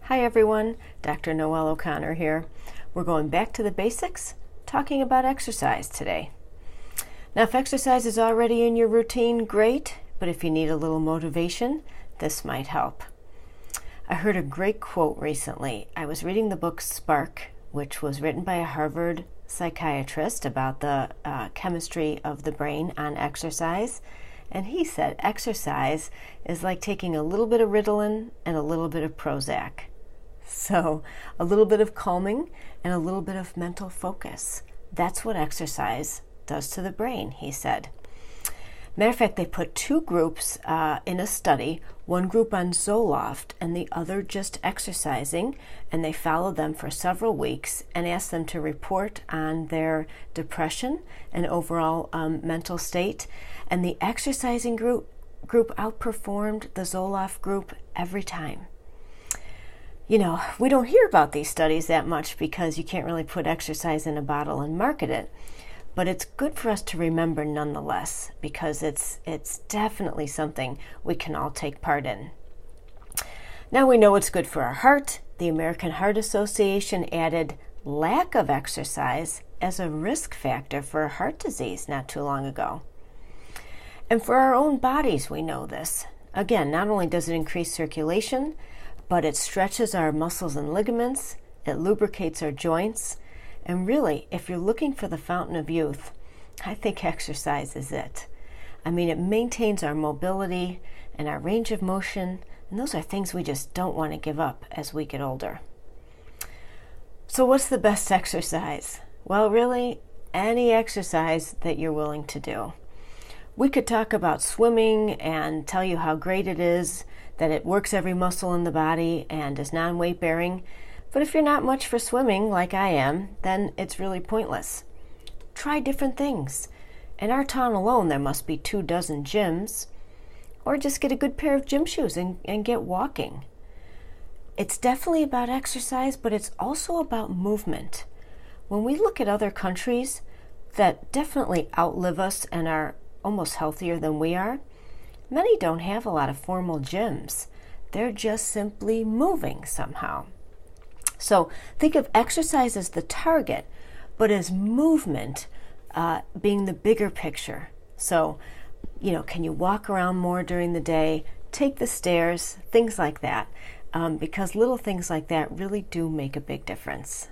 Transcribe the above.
Hi everyone, Dr. Noelle O'Connor here. We're going back to the basics, talking about exercise today. Now if exercise is already in your routine, great, but if you need a little motivation, this might help. I heard a great quote recently. I was reading the book Spark, which was written by a Harvard psychiatrist about the chemistry of the brain on exercise. And he said exercise is like taking a little bit of Ritalin and a little bit of Prozac. So a little bit of calming and a little bit of mental focus. That's what exercise does to the brain, he said. Matter of fact, they put two groups in a study, one group on Zoloft and the other just exercising, and they followed them for several weeks and asked them to report on their depression and overall mental state. And the exercising group outperformed the Zoloft group every time. You know, we don't hear about these studies that much because you can't really put exercise in a bottle and market it. But it's good for us to remember nonetheless, because it's definitely something we can all take part in. Now we know it's good for our heart. The American Heart Association added lack of exercise as a risk factor for heart disease not too long ago. And for our own bodies, we know this. Again, not only does it increase circulation, but it stretches our muscles and ligaments, it lubricates our joints, and really, if you're looking for the fountain of youth, I think exercise is it. I mean, it maintains our mobility and our range of motion, and those are things we just don't want to give up as we get older. So what's the best exercise? Well, really, any exercise that you're willing to do. We could talk about swimming and tell you how great it is, that it works every muscle in the body and is non-weight bearing. But if you're not much for swimming like I am, then it's really pointless. Try different things. In our town alone, there must be 24 gyms. Or just get a good pair of gym shoes and get walking. It's definitely about exercise, but it's also about movement. When we look at other countries that definitely outlive us and are almost healthier than we are, many don't have a lot of formal gyms. They're just simply moving somehow. So think of exercise as the target, but as movement being the bigger picture. So, can you walk around more during the day, take the stairs, things like that, because little things like that really do make a big difference.